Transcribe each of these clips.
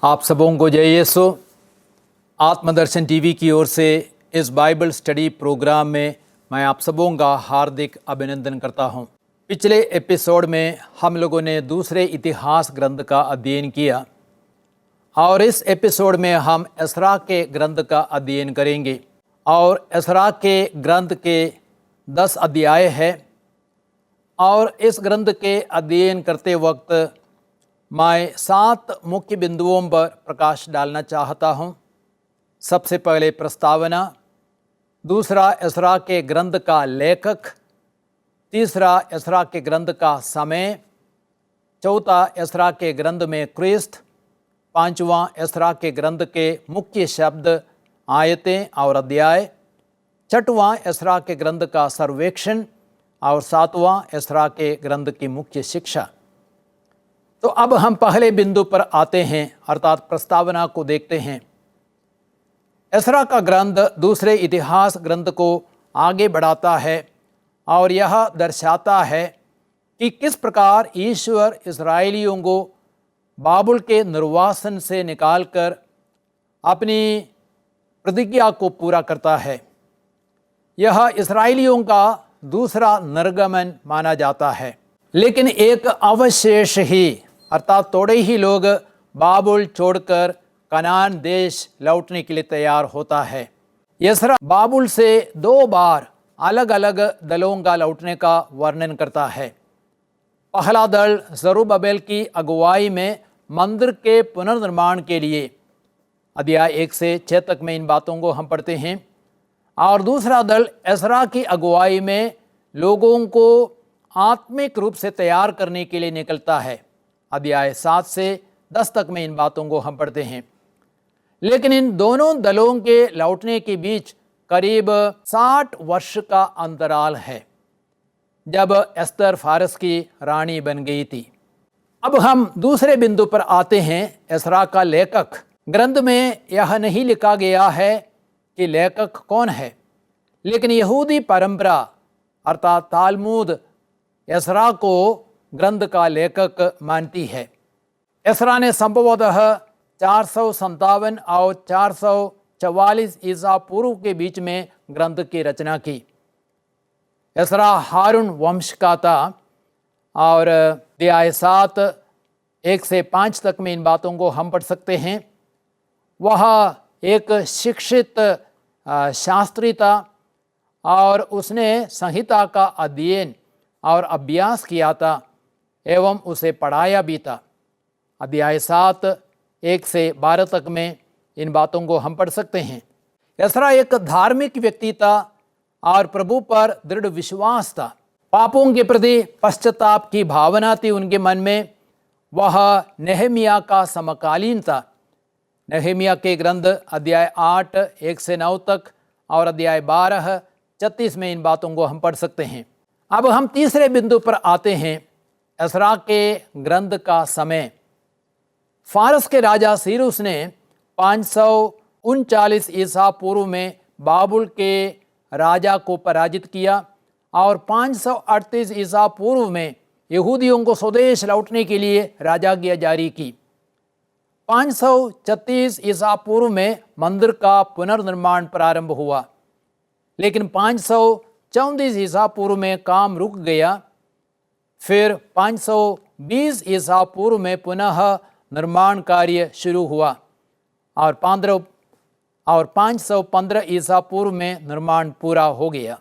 आप सबों को जय यीशु। आत्मदर्शन टीवी की ओर से इस बाइबल स्टडी प्रोग्राम में मैं आप सबों का हार्दिक अभिनंदन करता हूं। पिछले एपिसोड में हम लोगों ने दूसरे इतिहास ग्रंथ का अध्ययन किया और इस एपिसोड में हम एसरा के ग्रंथ का अध्ययन करेंगे। और एसरा के ग्रंथ के 10 अध्याय है और इस ग्रंथ के अध्ययन करते वक्त मैं 7 मुख्य बिंदुओं पर प्रकाश डालना चाहता हूँ। सबसे पहले प्रस्तावना, दूसरा एसरा के ग्रंथ का लेखक, तीसरा एसरा के ग्रंथ का समय, चौथा एसरा के ग्रंथ में क्रिस्त, पांचवा एसरा के ग्रंथ के मुख्य शब्द, आयतें और अध्याय, छठवां एसरा के ग्रंथ का सर्वेक्षण और सातवां एसरा के ग्रंथ की मुख्य शिक्षा। तो अब हम पहले बिंदु पर आते हैं अर्थात प्रस्तावना को देखते हैं। एसरा का ग्रंथ दूसरे इतिहास ग्रंथ को आगे बढ़ाता है और यह दर्शाता है कि किस प्रकार ईश्वर इस्राएलियों को बाबुल के निर्वासन से निकालकर अपनी प्रतिज्ञा को पूरा करता है। यह इस्राएलियों का दूसरा निर्गमन माना जाता है, लेकिन एक अवशेष ही अर्थात थोड़े ही लोग बाबुल छोड़कर कनान देश लौटने के लिए तैयार होता है। एसरा बाबुल से 2 बार अलग अलग दलों का लौटने का वर्णन करता है। पहला दल जरुब्बाबेल की अगुवाई में मंदिर के पुनर्निर्माण के लिए, अध्याय 1 से 6 तक में इन बातों को हम पढ़ते हैं। और दूसरा दल एसरा की अगुवाई में लोगों को आत्मिक रूप से तैयार करने के लिए निकलता है। अध्याय 7 से 10 तक में इन बातों को हम पढ़ते हैं। लेकिन इन दोनों दलों के लौटने के बीच करीब 60 वर्ष का अंतराल है, जब एस्तर फारस की रानी बन गई थी। अब हम दूसरे बिंदु पर आते हैं, एसरा का लेखक। ग्रंथ में यह नहीं लिखा गया है कि लेखक कौन है, लेकिन यहूदी परंपरा अर्थात तालमुद एसरा को ग्रंथ का लेखक मानती है। एसरा ने संभवतः 457 और 444 ईसा पूर्व के बीच में ग्रंथ की रचना की। एसरा हारून वंश का था और अध्याय 7 1 से 5 तक में इन बातों को हम पढ़ सकते हैं। वह एक शिक्षित शास्त्री था और उसने संहिता का अध्ययन और अभ्यास किया था एवं उसे पढ़ाया भी था। अध्याय 7 1 से 12 तक में इन बातों को हम पढ़ सकते हैं। एसरा एक धार्मिक व्यक्ति था और प्रभु पर दृढ़ विश्वास था। पापों के प्रति पश्चाताप की भावना थी उनके मन में। वह नेहमिया का समकालीन था। नेहमिया के ग्रंथ अध्याय 8 1 से 9 तक और अध्याय 12 36 में इन बातों को हम पढ़ सकते हैं। अब हम तीसरे बिंदु पर आते हैं, एसरा के ग्रंथ का समय। फारस के राजा सीरुस ने 539 ईसा पूर्व में बाबुल के राजा को पराजित किया और 538 ईसा पूर्व में यहूदियों को स्वदेश लौटने के लिए राजाज्ञा जारी की। 536 ईसा पूर्व में मंदिर का पुनर्निर्माण प्रारंभ हुआ, लेकिन 534 ईसा पूर्व में काम रुक गया। फिर 520 ईसा पूर्व में पुनः निर्माण कार्य शुरू हुआ और 515 ईसा पूर्व में निर्माण पूरा हो गया।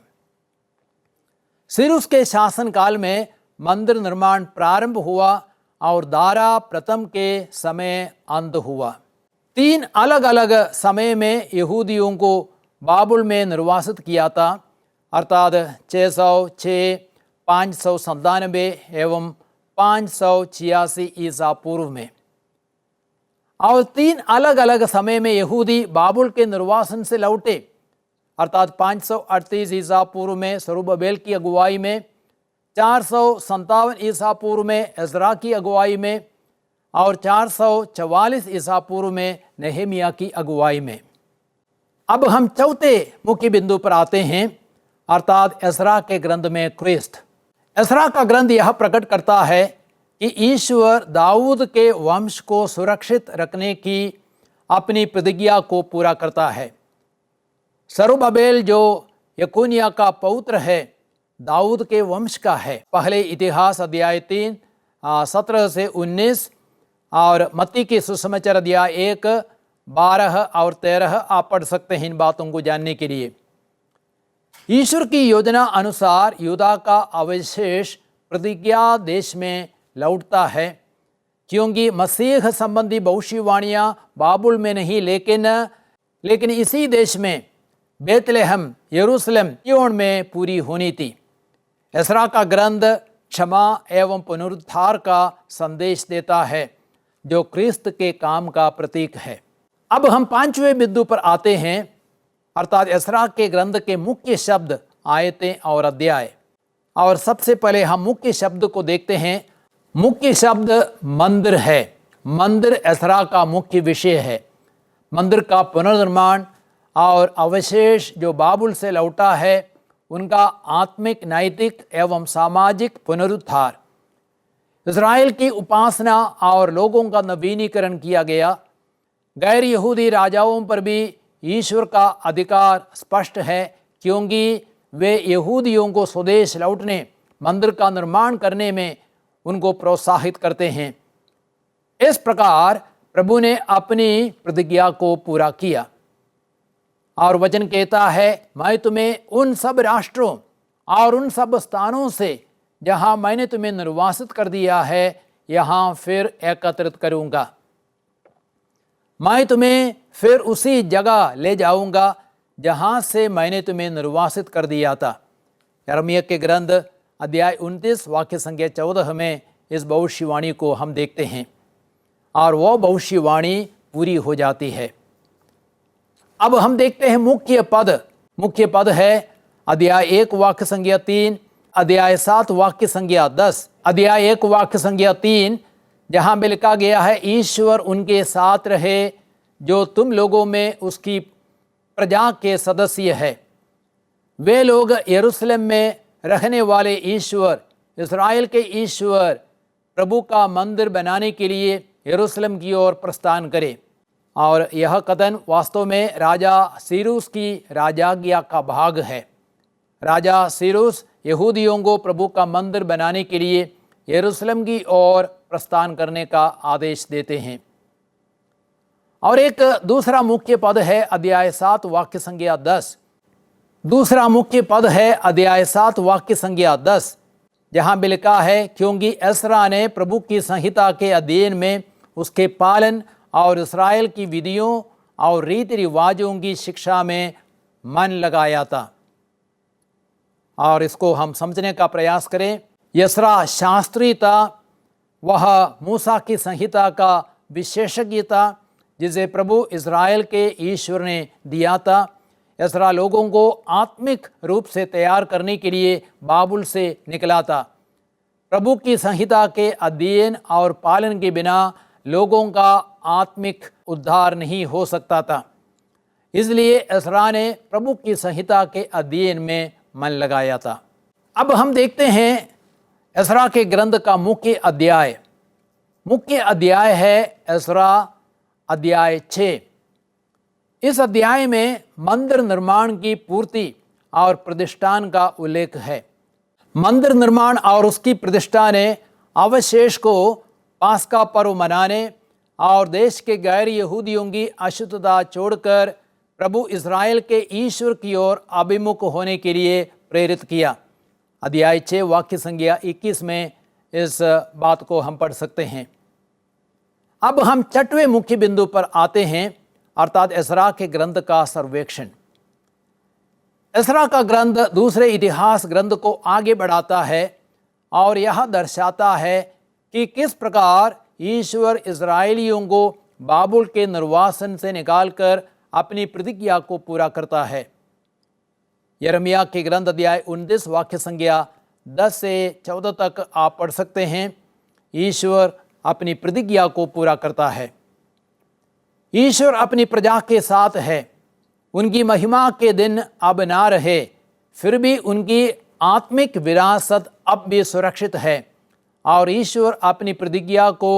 सीरुस के शासनकाल में मंदिर निर्माण प्रारंभ हुआ और दारा प्रथम के समय अंत हुआ। 3 अलग अलग समय में यहूदियों को बाबुल में निर्वासित किया था, अर्थात 606, 597 एवं 586 ईसा पूर्व में। और 3 अलग अलग समय में यहूदी बाबुल के निर्वासन से लौटे, अर्थात 538 ईसा पूर्व में जरुब्बाबेल की अगुवाई में, 457 ईसा पूर्व में एसरा की अगुवाई में और 444 ईसा पूर्व में नेहमिया की अगुवाई में। अब हम चौथे मुख्य बिंदु पर आते हैं, अर्थात एसरा के ग्रंथ में क्रिस्त। एसरा का ग्रंथ यह प्रकट करता है कि ईश्वर दाऊद के वंश को सुरक्षित रखने की अपनी प्रतिज्ञा को पूरा करता है। सरुब्बाबेल जो यकुनिया का पौत्र है, दाऊद के वंश का है। पहले इतिहास अध्याय 3 17 से 19 और मत्ती के सुसमाचार अध्याय 1 12 और 13 आप पढ़ सकते हैं इन बातों को जानने के लिए। ईश्वर की योजना अनुसार यूदा का अवशेष प्रतिज्ञा देश में लौटता है, क्योंकि मसीह संबंधी भविष्यवाणियाँ बाबुल में नहीं लेकिन इसी देश में बेतलेहम यरूशलेम सिय्योन में पूरी होनी थी। एसरा का ग्रंथ क्षमा एवं पुनरुद्धार का संदेश देता है, जो क्रिस्त के काम का प्रतीक है। अब हम 5वें बिंदु पर आते हैं, अर्थात एसरा के ग्रंथ के मुख्य शब्द, आयतें और अध्याय। और सबसे पहले हम मुख्य शब्द को देखते हैं। मुख्य शब्द मंदिर है। मंदिर एसरा का मुख्य विषय है। मंदिर का पुनर्निर्माण और अवशेष जो बाबुल से लौटा है, उनका आत्मिक, नैतिक एवं सामाजिक पुनरुद्धार। इस्राएल की उपासना और लोगों का नवीनीकरण किया गया। गैर यहूदी राजाओं पर भी ईश्वर का अधिकार स्पष्ट है, क्योंकि वे यहूदियों को स्वदेश लौटने, मंदिर का निर्माण करने में उनको प्रोत्साहित करते हैं। इस प्रकार प्रभु ने अपनी प्रतिज्ञा को पूरा किया और वचन कहता है, मैं तुम्हें उन सब राष्ट्रों और उन सब स्थानों से जहाँ मैंने तुम्हें निर्वासित कर दिया है, यहाँ फिर एकत्रित करूँगा। मैं तुम्हें फिर उसी जगह ले जाऊँगा जहाँ से मैंने तुम्हें निर्वासित कर दिया था। यिर्मयाह के ग्रंथ अध्याय 29 वाक्य संख्या 14 में इस भविष्यवाणी को हम देखते हैं और वह भविष्यवाणी पूरी हो जाती है। अब हम देखते हैं मुख्य पद। मुख्य पद है अध्याय 1 वाक्य संख्या 3, अध्याय 7 वाक्य संख्या 10। अध्याय 1 वाक्य संख्या 3 जहाँ में लिखा गया है, ईश्वर उनके साथ रहे जो तुम लोगों में उसकी प्रजा के सदस्य है। वे लोग यरूशलेम में रहने वाले ईश्वर, इस्राएल के ईश्वर प्रभु का मंदिर बनाने के लिए यरूशलेम की ओर प्रस्थान करें। और यह कथन वास्तव में राजा सीरूस की राजाज्ञा का भाग है। राजा सीरूस यहूदियों को प्रभु का मंदिर बनाने के लिए यरूशलेम की ओर प्रस्थान करने का आदेश देते हैं। और एक दूसरा मुख्य पद है अध्याय 7 वाक्य संख्या 10। दूसरा मुख्य पद है अध्याय 7 वाक्य संख्या 10, जहाँ भी लिखा है, क्योंकि एसरा ने प्रभु की संहिता के अध्ययन में उसके पालन और इस्राएल की विधियों और रीति रिवाजों की शिक्षा में मन लगाया था। और इसको हम समझने का प्रयास करें। एसरा शास्त्री था, वह मूसा की संहिता का विशेषज्ञ था जिसे प्रभु इस्राएल के ईश्वर ने दिया था। एसरा लोगों को आत्मिक रूप से तैयार करने के लिए बाबुल से निकला था। प्रभु की संहिता के अध्ययन और पालन के बिना लोगों का आत्मिक उद्धार नहीं हो सकता था। इसलिए एसरा ने प्रभु की संहिता के अध्ययन में मन लगाया था। अब हम देखते हैं एसरा के ग्रंथ का मुख्य अध्याय। मुख्य अध्याय है एसरा अध्याय 6। इस अध्याय में मंदिर निर्माण की पूर्ति और प्रतिष्ठान का उल्लेख है। मंदिर निर्माण और उसकी प्रतिष्ठा ने अवशेष को पास्का पर्व मनाने और देश के गैर यहूदियों की अशुद्धता छोड़कर प्रभु इस्राएल के ईश्वर की ओर अभिमुख होने के लिए प्रेरित किया। अध्याय 6 वाक्य संख्या 21 में इस बात को हम पढ़ सकते हैं। अब हम 6वें मुख्य बिंदु पर आते हैं, अर्थात एसरा के ग्रंथ का सर्वेक्षण। एसरा का ग्रंथ दूसरे इतिहास ग्रंथ को आगे बढ़ाता है और यह दर्शाता है कि किस प्रकार ईश्वर इस्राएलियों को बाबुल के निर्वासन से निकालकर अपनी प्रतिज्ञा को पूरा करता है। यिर्मयाह के ग्रंथ अध्याय 29 वाक्य संख्या 10 से 14 तक आप पढ़ सकते हैं। ईश्वर अपनी प्रतिज्ञा को पूरा करता है। ईश्वर अपनी प्रजा के साथ है। उनकी महिमा के दिन अब ना रहे, फिर भी उनकी आत्मिक विरासत अब भी सुरक्षित है और ईश्वर अपनी प्रतिज्ञा को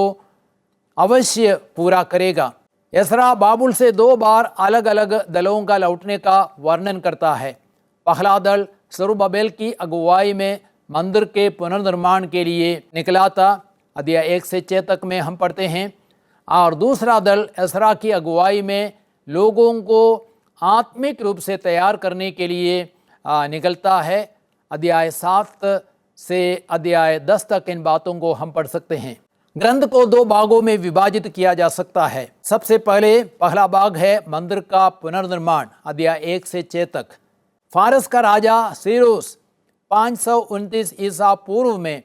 अवश्य पूरा करेगा। एसरा बाबुल से 2 बार अलग अलग दलों का लौटने का वर्णन करता है। पहला दल सरुब्बाबेल की अगुवाई में मंदिर के पुनर्निर्माण के लिए निकला था, अध्याय 1 से 6 तक में हम पढ़ते हैं। और दूसरा दल एसरा की अगुवाई में लोगों को आत्मिक रूप से तैयार करने के लिए निकलता है। अध्याय 7 से अध्याय 10 तक इन बातों को हम पढ़ सकते हैं। ग्रंथ को 2 भागों में विभाजित किया जा सकता है। सबसे पहला भाग है मंदिर का पुनर्निर्माण, अध्याय 1 से 6 तक। फारस का राजा सीरूस 529 ईसा पूर्व में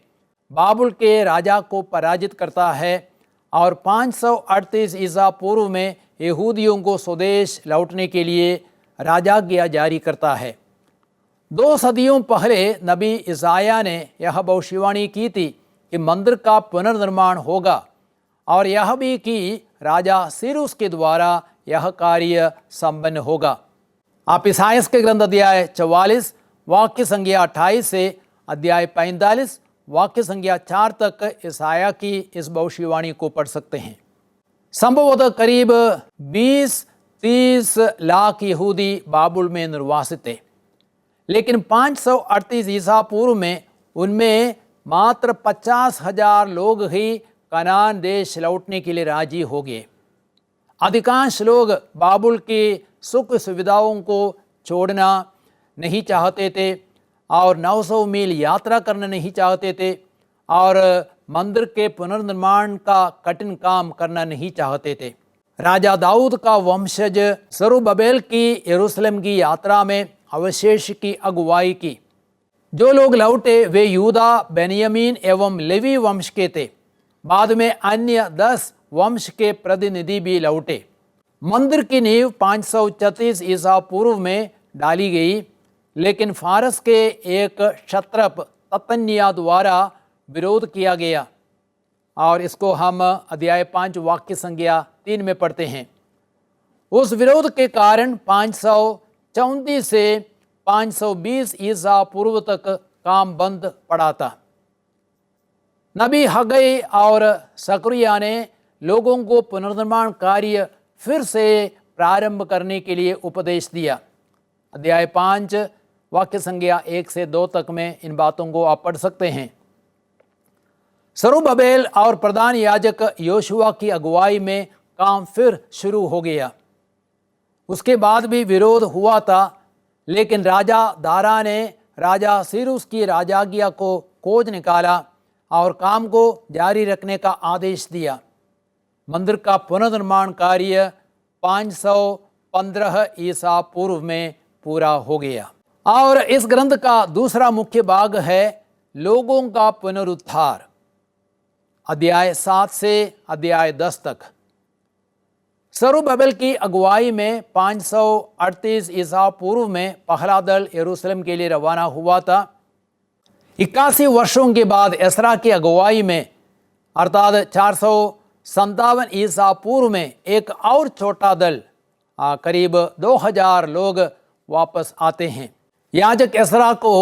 बाबुल के राजा को पराजित करता है और 538 ईसा पूर्व में यहूदियों को स्वदेश लौटने के लिए राजाज्ञा जारी करता है। 2 सदियों पहले नबी इसाया ने यह भविष्यवाणी की थी कि मंदिर का पुनर्निर्माण होगा, और यह भी कि राजा सीरूस के द्वारा यह कार्य संपन्न होगा। आप इसायास के ग्रंथ अध्याय 44 वाक्य संख्या 28 से अध्याय 45 वाक्य संख्या 4 तक इसाया की इस भविष्यवाणी को पढ़ सकते हैं। संभवतः करीब 20-30 लाख यहूदी बाबुल में निर्वासित थे, लेकिन 538 ईसा पूर्व में उनमें मात्र 50,000 लोग ही कनान देश लौटने के लिए राजी हो गए। अधिकांश लोग बाबुल की सुख सुविधाओं को छोड़ना नहीं चाहते थे और 900 मील यात्रा करना नहीं चाहते थे और मंदिर के पुनर्निर्माण का कठिन काम करना नहीं चाहते थे। राजा दाऊद का वंशज सरुब्बाबेल की यरूशलेम की यात्रा में अवशेष की अगुवाई की। जो लोग लौटे वे यूदा, बेन्यामीन एवं लेवी वंश के थे। बाद में अन्य 10 वंश के प्रतिनिधि भी लौटे। मंदिर की नींव 534 ईसा पूर्व में डाली गई, लेकिन फारस के एक क्षत्रप ततन्या द्वारा विरोध किया गया, और इसको हम अध्याय 5 वाक्य संख्या 3 में पढ़ते हैं। उस विरोध के कारण 534 से 520 ईसा पूर्व तक काम बंद पड़ा था। नबी हगई और सकरिया ने लोगों को पुनर्निर्माण कार्य फिर से प्रारंभ करने के लिए उपदेश दिया। अध्याय 5 वाक्य संख्या 1 से 2 तक में इन बातों को आप पढ़ सकते हैं। सरुब्बाबेल और प्रधान याजक योशुआ की अगुवाई में काम फिर शुरू हो गया। उसके बाद भी विरोध हुआ था, लेकिन राजा दारा ने राजा सीरूस की राजाज्ञा को खोज निकाला और काम को जारी रखने का आदेश दिया। मंदिर का पुनर्निर्माण कार्य 515 ईसा पूर्व में पूरा हो गया। और इस ग्रंथ का दूसरा मुख्य भाग है लोगों का पुनरुद्धार, अध्याय 7 से अध्याय 10 तक। सरुब्बाबेल की अगुवाई में 538 ईसा पूर्व में पहला दल यरूशलेम के लिए रवाना हुआ था। 81 वर्षों के बाद एसरा की अगुवाई में अर्थात 457 ईसा पूर्व में एक और छोटा दल करीब 2000 लोग वापस आते हैं। याजक एसरा को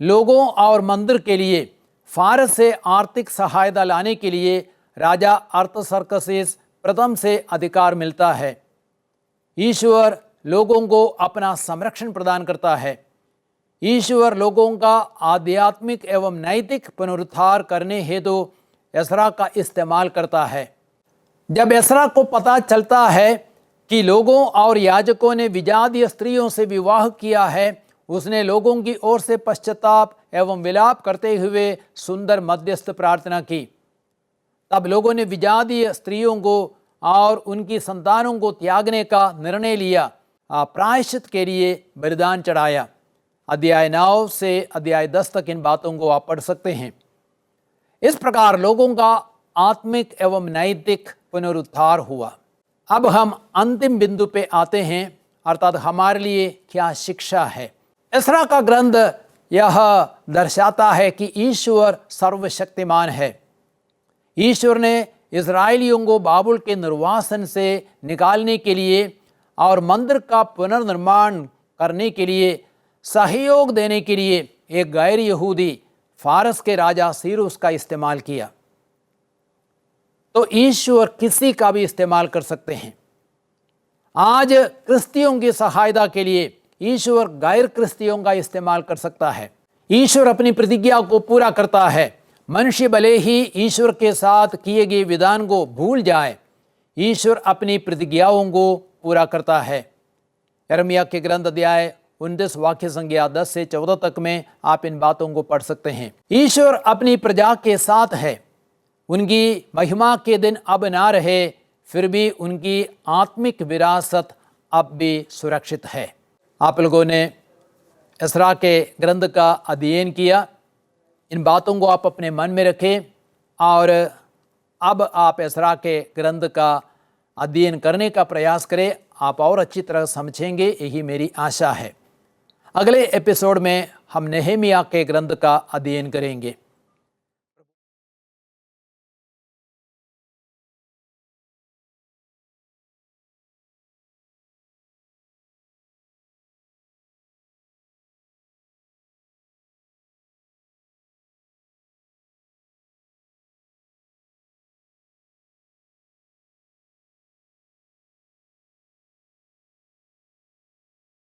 लोगों और मंदिर के लिए फारस से आर्थिक सहायता लाने के लिए राजा अर्थसर्कसिस प्रथम से अधिकार मिलता है। ईश्वर लोगों को अपना संरक्षण प्रदान करता है। ईश्वर लोगों का आध्यात्मिक एवं नैतिक पुनरुद्धार करने हेतु एसरा का इस्तेमाल करता है। जब एसरा को पता चलता है कि लोगों और याजकों ने विजातीय स्त्रियों से विवाह किया है, उसने लोगों की ओर से पश्चाताप एवं विलाप करते हुए सुंदर मध्यस्थ प्रार्थना की। तब लोगों ने विजातीय स्त्रियों को और उनकी संतानों को त्यागने का निर्णय लिया, प्रायश्चित के लिए बलिदान चढ़ाया। अध्याय 9 से अध्याय 10 तक इन बातों को आप पढ़ सकते हैं। इस प्रकार लोगों का आत्मिक एवं नैतिक पुनरुद्धार हुआ। अब हम अंतिम बिंदु पे आते हैं, अर्थात हमारे लिए क्या शिक्षा है। एसरा का ग्रंथ यह दर्शाता है कि ईश्वर सर्वशक्तिमान है। ईश्वर ने इस्राएलियों को बाबुल के निर्वासन से निकालने के लिए और मंदिर का पुनर्निर्माण करने के लिए सहयोग देने के लिए एक गैर यहूदी फारस के राजा सीरूस का इस्तेमाल किया, तो ईश्वर किसी का भी इस्तेमाल कर सकते हैं। आज क्रिस्तियों की सहायता के लिए ईश्वर गैर क्रिस्तियों का इस्तेमाल कर सकता है। ईश्वर अपनी प्रतिज्ञा को पूरा करता है। मनुष्य भले ही ईश्वर के साथ किए गए विधान को भूल जाए, ईश्वर अपनी प्रतिज्ञाओं को पूरा करता है। यिर्मयाह के ग्रंथ अध्याय 29 वाक्य संख्या 10 से 14 तक में आप इन बातों को पढ़ सकते हैं। ईश्वर अपनी प्रजा के साथ है। उनकी महिमा के दिन अब ना रहे, फिर भी उनकी आत्मिक विरासत अब भी सुरक्षित है। आप लोगों ने एस्रा के ग्रंथ का अध्ययन किया। इन बातों को आप अपने मन में रखें और अब आप एस्रा के ग्रंथ का अध्ययन करने का प्रयास करें। आप और अच्छी तरह समझेंगे, यही मेरी आशा है। अगले एपिसोड में हम नेहेमिया के ग्रंथ का अध्ययन करेंगे।